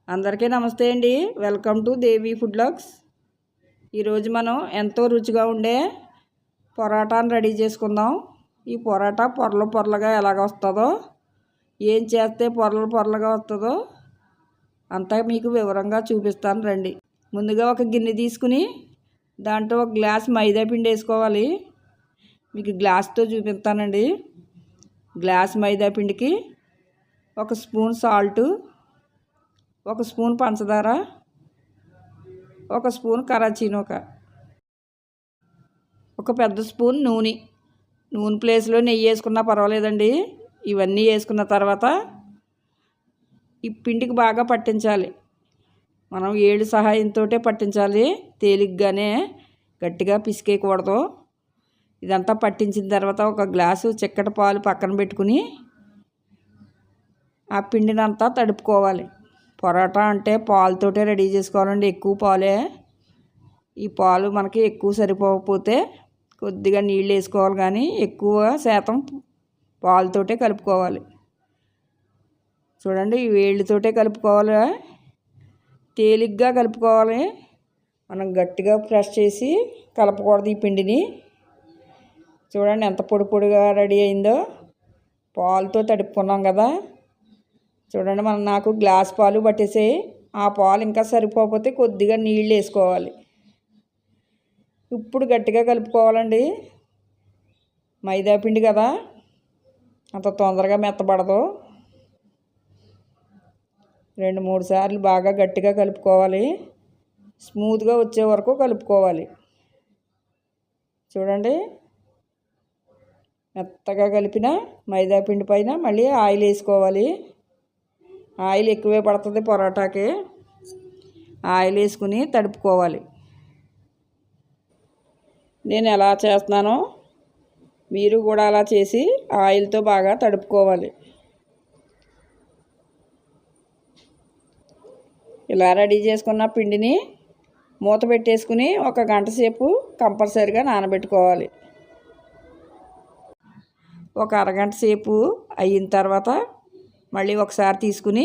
అందరికీ నమస్తే అండి. Welcome to Devi food logs. ఈరోజు మనం ఎంతో రుచిగా ఉండే పొరాటాను రెడీ చేసుకుందాం. ఈ పొరాటా పొరలు పొరలుగా ఎలాగ వస్తుందో, ఏం చేస్తే పొరలు పొరలుగా వస్తుందో అంతా మీకు వివరంగా చూపిస్తాను రండి. ముందుగా ఒక గిన్నె తీసుకుని దాంట్లో ఒక గ్లాస్ మైదా పిండి వేసుకోవాలి. మీకు గ్లాస్తో చూపిస్తానండి. గ్లాస్ మైదా పిండికి ఒక స్పూన్ సాల్టు, ఒక స్పూన్ పంచదార, ఒక స్పూన్ కరాచీనోక, ఒక పెద్ద స్పూన్ నూనె ప్లేస్లో నెయ్యి వేసుకున్నా పర్వాలేదండి. ఇవన్నీ వేసుకున్న తర్వాత ఈ పిండికి బాగా పట్టించాలి. మనం ఏళ్ళు సహాయంతో పట్టించాలి. తేలిగ్గానే గట్టిగా పిసికేయకూడదు. ఇదంతా పట్టించిన తర్వాత ఒక గ్లాసు చిక్కటి పాలు పక్కన పెట్టుకుని ఆ పిండినంతా తడుపుకోవాలి. పొరాటా అంటే పాలతోటే రెడీ చేసుకోవాలండి. ఎక్కువ పాలే. ఈ పాలు మనకి ఎక్కువ సరిపోకపోతే కొద్దిగా నీళ్ళు వేసుకోవాలి, కానీ ఎక్కువ శాతం పాలతోటే కలుపుకోవాలి. చూడండి, ఈ వేళ్ళతోటే కలుపుకోవాలి. తేలిగ్గా కలుపుకోవాలి. మనం గట్టిగా ప్రెస్ చేసి కలపకూడదు ఈ పిండిని. చూడండి ఎంత పొడి పొడిగా రెడీ అయిందో. పాలతో తడుపుకున్నాం కదా. చూడండి, నాకు గ్లాస్ పాలు పట్టేసాయి. ఆ పాలు ఇంకా సరిపోకపోతే కొద్దిగా నీళ్ళు వేసుకోవాలి. ఇప్పుడు గట్టిగా కలుపుకోవాలండి. మైదా పిండి కదా, అంత తొందరగా మెత్తబడదు. 2-3 సార్లు బాగా గట్టిగా కలుపుకోవాలి. స్మూత్గా వచ్చే వరకు కలుపుకోవాలి. చూడండి, మెత్తగా కలిపిన మైదా పిండి పైన మళ్ళీ ఆయిల్ వేసుకోవాలి. ఆయిల్ ఎక్కువే పడుతుంది పొరాటాకి. ఆయిల్ వేసుకుని తడుపుకోవాలి. నేను ఎలా చేస్తున్నానో మీరు కూడా అలా చేసి ఆయిల్తో బాగా తడుపుకోవాలి. ఇలా రెడీ చేసుకున్న పిండిని మూత పెట్టేసుకుని 1 గంట సేపు కంపల్సరిగా నానబెట్టుకోవాలి. ఒక అరగంట సేపు అయిన తర్వాత మళ్ళీ ఒకసారి తీసుకుని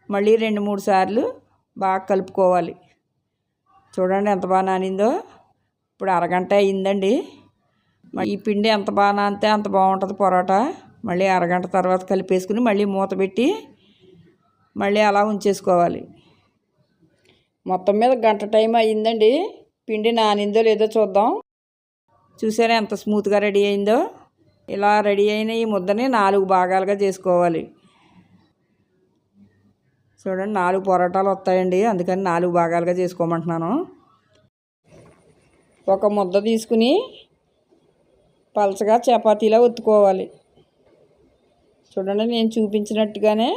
మళ్ళీ 2-3 సార్లు బాగా కలుపుకోవాలి. చూడండి ఎంత బాగా నానిందో. ఇప్పుడు అరగంట అయిందండి. ఈ పిండి ఎంత బాగా నానితే అంత బాగుంటుంది పొరాటా. మళ్ళీ అరగంట తర్వాత కలిపేసుకుని మళ్ళీ మూత పెట్టి మళ్ళీ అలా ఉంచేసుకోవాలి. మొత్తం మీద గంట టైం అయ్యిందండి. పిండి నానిందో లేదో చూద్దాం. చూసారా ఎంత స్మూత్గా రెడీ అయిందో. ఇలా రెడీ అయిన ఈ ముద్దని 4 భాగాలుగా చేసుకోవాలి. చూడండి, 4 పొరాటాలు వస్తాయండి. అందుకని 4 భాగాలుగా చేసుకోమంటున్నాను. ఒక ముద్ద తీసుకుని పలచగా చపాతీలా ఒత్తుకోవాలి. చూడండి, నేను చూపించినట్టుగానే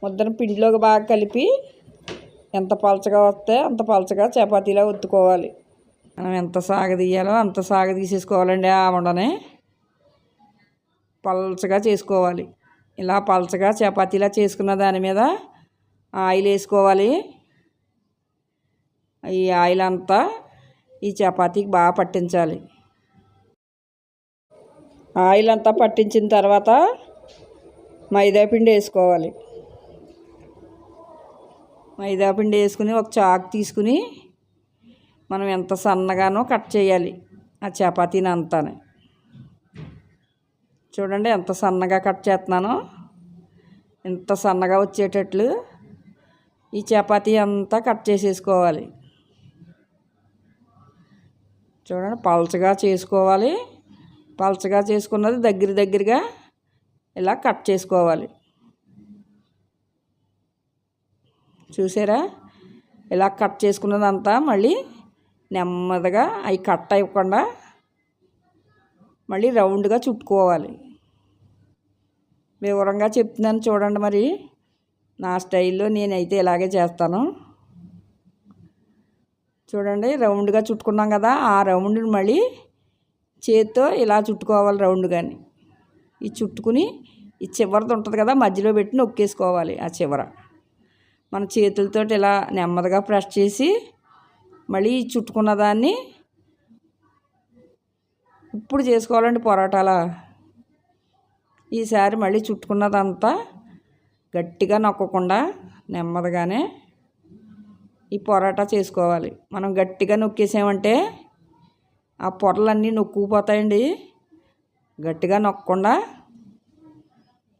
ముద్దను పిండిలోకి బాగా కలిపి ఎంత పలచగా వస్తే అంత పలచగా చపాతీలా ఒత్తుకోవాలి. మనం ఎంత సాగదీయాలో అంత సాగదీసేసుకోవాలండి. ఆ ఉండనే పలచగా చేసుకోవాలి. ఇలా పలచగా చపాతీలా చేసుకున్న దాని మీద ఆయిల్ వేసుకోవాలి. ఈ ఆయిల్ అంతా ఈ చపాతీకి బాగా పట్టించాలి. ఆయిల్ అంతా పట్టించిన తర్వాత మైదా పిండి వేసుకోవాలి. మైదా పిండి వేసుకుని ఒక చాకు తీసుకుని మనం ఎంత సన్నగానో కట్ చేయాలి ఆ చపాతీని అంతా. చూడండి ఎంత సన్నగా కట్ చేస్తున్నానో. ఎంత సన్నగా వచ్చేటట్లు ఈ చపాతీ అంతా కట్ చేసేసుకోవాలి. చూడండి, పలచగా చేసుకోవాలి. పలచగా చేసుకున్నది దగ్గరగా ఇలా కట్ చేసుకోవాలి. చూసారా, ఇలా కట్ చేసుకున్నదంతా మళ్ళీ నెమ్మదిగా అవి కట్ అవ్వకుండా మళ్ళీ రౌండ్గా చుట్టుకోవాలి. వివరంగా చెప్తున్నాను చూడండి. మరి నా స్టైల్లో నేనైతే ఇలాగే చేస్తాను. చూడండి, రౌండ్గా చుట్టుకున్నాం కదా. ఆ రౌండ్ని మళ్ళీ చేత్తో ఇలా చుట్టుకోవాలి. రౌండ్గాని ఈ చుట్టుకుని ఈ చివరిది ఉంటుంది కదా, మధ్యలో పెట్టి నొక్కేసుకోవాలి. ఆ చివర మన చేతులతో ఇలా నెమ్మదిగా ప్రెస్ చేసి మళ్ళీ చుట్టుకున్న దాన్ని ఇప్పుడు చేసుకోవాలండి పొరాటాలా. ఈసారి మళ్ళీ చుట్టుకున్నదంతా గట్టిగా నొక్కకుండా నెమ్మదిగానే ఈ పొరాటా చేసుకోవాలి. మనం గట్టిగా నొక్కేసామంటే ఆ పొరలన్నీ నొక్కుపోతాయండి. గట్టిగా నొక్కకుండా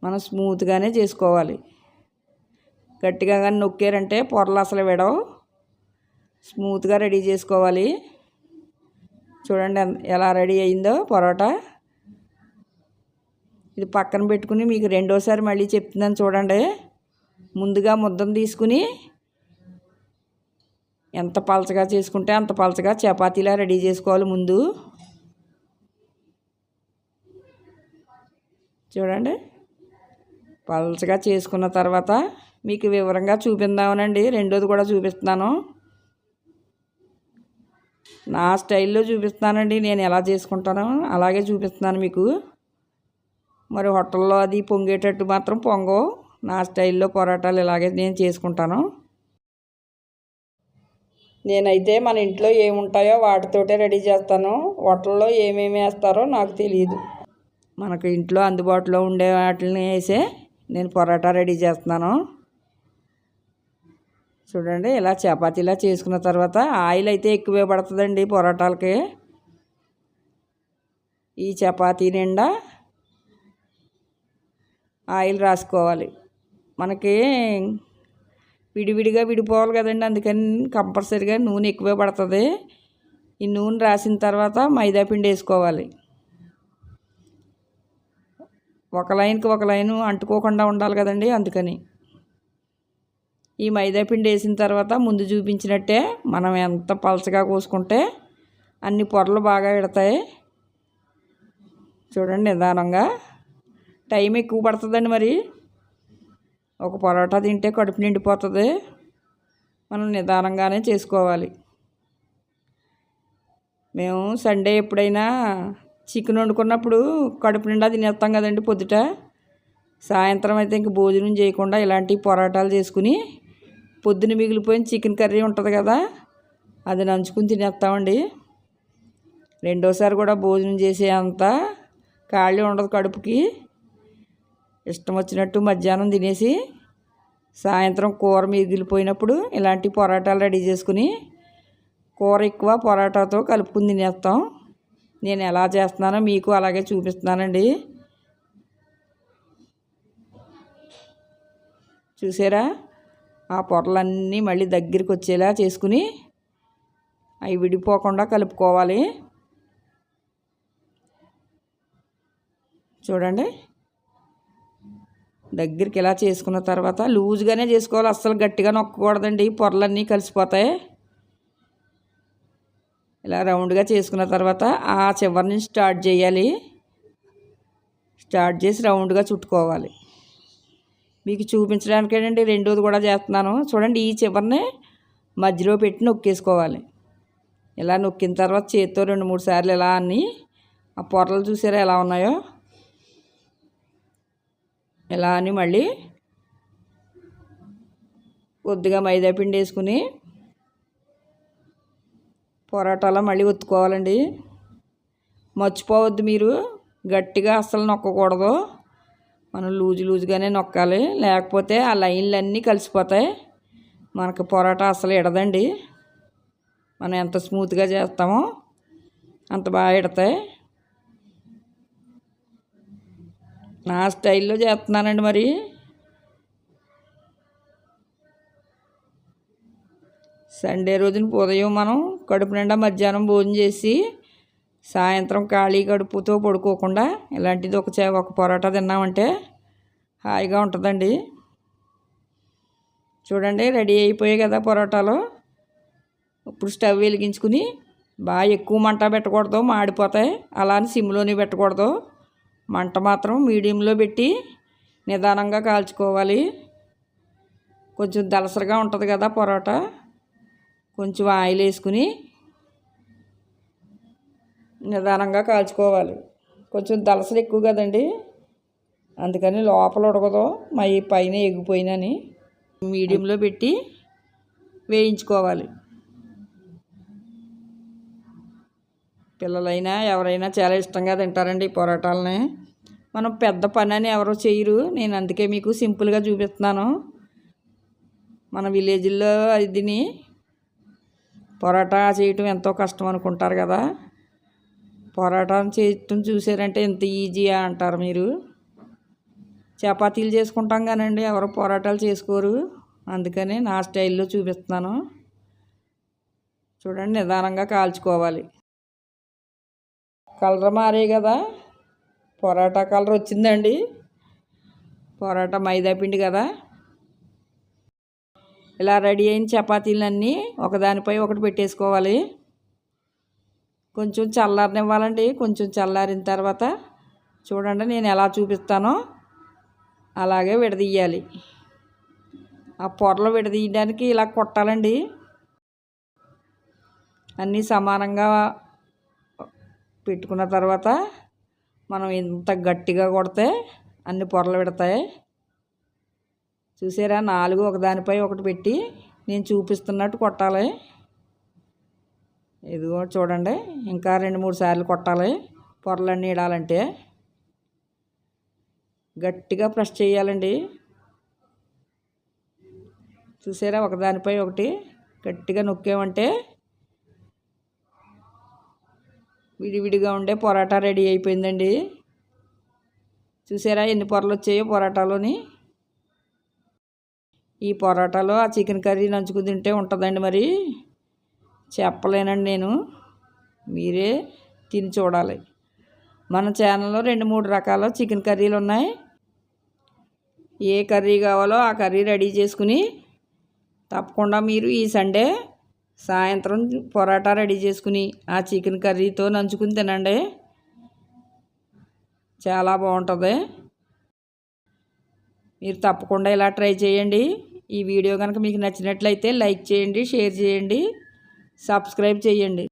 మనం స్మూత్గానే చేసుకోవాలి. గట్టిగా కానీ నొక్కారంటే పొరలు అసలు విడవు. స్మూత్గా రెడీ చేసుకోవాలి. చూడండి ఎలా రెడీ అయిందో పొరోటా. ఇది పక్కన పెట్టుకుని మీకు రెండోసారి మళ్ళీ చెప్తున్నాను చూడండి. ముందుగా ముద్దను తీసుకుని ఎంత పలచగా చేసుకుంటే అంత పలచగా చపాతీలా రెడీ చేసుకోవాలి. ముందు చూడండి పలచగా చేసుకున్న తర్వాత మీకు వివరంగా చూపిద్దామనండి. రెండోది కూడా చూపిస్తున్నాను. నా స్టైల్లో చూపిస్తున్నానండి. నేను ఎలా చేసుకుంటానో అలాగే చూపిస్తున్నాను మీకు. మరి హోటల్లో అది పొంగేటట్టు మాత్రం పొంగవు. నా స్టైల్లో పొరాటాలు ఇలాగే నేను చేసుకుంటాను. నేనైతే మన ఇంట్లో ఏముంటాయో వాటితోటే రెడీ చేస్తాను. హోటల్లో ఏమేమి వేస్తారో నాకు తెలియదు. మనకు ఇంట్లో అందుబాటులో ఉండే వాటిని వేసే నేను పొరాటా రెడీ చేస్తున్నాను. చూడండి ఇలా చపాతీలా చేసుకున్న తర్వాత ఆయిల్ అయితే ఎక్కువే పడుతుందండి పొరాటాలకి. ఈ చపాతీ నిండా ఆయిల్ రాసుకోవాలి. మనకి విడివిడిగా విడిపోవాలి కదండి, అందుకని కంపల్సరీగా నూనె ఎక్కువే పడుతుంది. ఈ నూనె రాసిన తర్వాత మైదా పిండి వేసుకోవాలి. ఒక లైన్కి ఒక లైను అంటుకోకుండా ఉండాలి కదండి, అందుకని ఈ మైదా పిండి వేసిన తర్వాత ముందు చూపించినట్టే మనం ఎంత పలచగా కోసుకుంటే అన్ని పొరలు బాగా ఎడతాయి. చూడండి నిదానంగా. టైం ఎక్కువ పడుతుందండి. మరి ఒక పొరాటా తింటే కడుపు నిండిపోతుంది. మనం నిదానంగానే చేసుకోవాలి. మేము సండే ఎప్పుడైనా చికెన్ వండుకున్నప్పుడు కడుపు నిండా తినేస్తాం కదండి పొద్దుట. సాయంత్రం అయితే ఇంక భోజనం చేయకుండా ఇలాంటి పొరాటాలు చేసుకుని పొద్దున మిగిలిపోయిన చికెన్ కర్రీ ఉంటుంది కదా, అది నంచుకుని తినేస్తామండి. రెండోసారి కూడా భోజనం చేసే అంత ఖాళీ ఉండదు కడుపుకి. ఇష్టం వచ్చినట్టు మధ్యాహ్నం తినేసి సాయంత్రం కూర మిగిలిపోయినప్పుడు ఇలాంటి పొరాటాలు రెడీ చేసుకుని కూర ఎక్కువ పొరాటాతో కలుపుకుని తినేస్తాం. నేను ఎలా చేస్తున్నానో మీకు అలాగే చూపిస్తున్నానండి. చూసారా, ఆ పొరలన్నీ మళ్ళీ దగ్గరికి వచ్చేలా చేసుకుని అవి విడిపోకుండా కలుపుకోవాలి. చూడండి దగ్గరికి ఇలా చేసుకున్న తర్వాత లూజ్గానే చేసుకోవాలి. అస్సలు గట్టిగా నొక్కకూడదండి, పొరలన్నీ కలిసిపోతాయి. ఇలా రౌండ్గా చేసుకున్న తర్వాత ఆ చివరి నుంచి స్టార్ట్ చేయాలి. స్టార్ట్ చేసి రౌండ్గా చుట్టుకోవాలి. మీకు చూపించడానికేనండి రెండోది కూడా చేస్తున్నాను. చూడండి ఈ చివరిని మధ్యలో పెట్టి నొక్కేసుకోవాలి. ఇలా నొక్కిన తర్వాత చేతితో 2-3 సార్లు ఇలా అన్ని ఆ పొరలు చూసారా ఎలా ఉన్నాయో, ఇలా అని మళ్ళీ కొద్దిగా మైదా పిండి వేసుకుని పొరాటాలో మళ్ళీ ఒత్తుకోవాలండి. మర్చిపోవద్దు మీరు, గట్టిగా అస్సలు నొక్కకూడదు. మనం లూజుగానే నొక్కాలి, లేకపోతే ఆ లైన్లు అన్నీ కలిసిపోతాయి. మనకు పొరాటా అస్సలు ఎడదండి. మనం ఎంత స్మూత్గా చేస్తామో అంత బాగా ఎడతాయి. నా స్టైల్లో చేస్తున్నానండి. మరి సండే రోజున ఉదయం మనం కడుపు నిండా మధ్యాహ్నం భోజనం చేసి సాయంత్రం ఖాళీ కడుపుతో పడుకోకుండా ఇలాంటిది ఒక పొరాటా తిన్నామంటే హాయిగా ఉంటుందండి. చూడండి రెడీ అయిపోయాయి కదా పొరాటాలు. ఇప్పుడు స్టవ్ వెలిగించుకుని బాగా ఎక్కువ మంట పెట్టకూడదు, మాడిపోతాయి. అలా అని సిమ్లోనే పెట్టకూడదు. మంట మాత్రం మీడియంలో పెట్టి నిదానంగా కాల్చుకోవాలి. కొంచెం దలసరిగా ఉంటుంది కదా పొరాటా, కొంచెం ఆయిల్ వేసుకుని నిదానంగా కాల్చుకోవాలి. కొంచెం దలసలు ఎక్కువ కదండి, అందుకని లోపల ఉడకదు, పైన ఎగిపోయినని మీడియంలో పెట్టి వేయించుకోవాలి. పిల్లలైనా ఎవరైనా చాలా ఇష్టంగా తింటారండి ఈ పొరాటాలని. మనం పెద్ద పని అని ఎవరో చేయరు. నేను అందుకే మీకు సింపుల్గా చూపిస్తున్నాను. మన విలేజ్లో దీన్ని పొరాటా చేయటం ఎంతో కష్టం అనుకుంటారు కదా. పొరాటా చేయటం చూసారంటే ఎంత ఈజీయా అంటారు మీరు. చపాతీలు చేసుకుంటాం కానండి, ఎవరు పొరాటాలు చేసుకోరు. అందుకని నా స్టైల్లో చూపిస్తున్నాను. చూడండి, నిదానంగా కాల్చుకోవాలి. కలర్ మారే కదా, పొరాటా కలర్ వచ్చిందండి. పొరాటా మైదా పిండి కదా. ఇలా రెడీ అయిన చపాతీలన్నీ ఒకదానిపై ఒకటి పెట్టేసుకోవాలి. కొంచెం చల్లారనివ్వాలండి. కొంచెం చల్లారిన తర్వాత చూడండి నేను ఎలా చూపిస్తానో అలాగే విడదీయాలి. ఆ పొరలు విడదీయడానికి ఇలా కొట్టాలండి. అన్నీ సమానంగా పెట్టుకున్న తర్వాత మనం ఇంత గట్టిగా కొడితే అన్ని పొరలు విడతాయి. చూసారా, 4 ఒకదానిపై ఒకటి పెట్టి నేను చూపిస్తున్నట్టు కొట్టాలి. ఇదిగో చూడండి, ఇంకా 2-3 సార్లు కొట్టాలి. పొరలన్నీ ఇడాలంటే గట్టిగా ప్రెస్ చేయాలండి. చూసారా, ఒకదానిపై ఒకటి గట్టిగా నొక్కామంటే విడివిడిగా ఉండే పొరాటా రెడీ అయిపోయిందండి. చూసారా ఎన్ని పొరలు వచ్చాయో పొరాటాలోని. ఈ పొరాటాలో ఆ చికెన్ కర్రీ నంచుకు తింటే ఉంటుందండి, మరి చెప్పలేనండి నేను. మీరే తిని చూడాలి. మన ఛానల్లో 2-3 రకాల చికెన్ కర్రీలు ఉన్నాయి. ఏ కర్రీ కావాలో ఆ కర్రీ రెడీ చేసుకుని తప్పకుండా మీరు ఈ సండే సాయంత్రం పొరాటా రెడీ చేసుకుని ఆ చికెన్ కర్రీతో నంచుకుని తినండి. చాలా బాగుంటుంది. మీరు తప్పకుండా ఇలా ట్రై చేయండి. ఈ వీడియో కనుక మీకు నచ్చినట్లయితే లైక్ చేయండి, షేర్ చేయండి, సబ్స్క్రైబ్ చేయండి.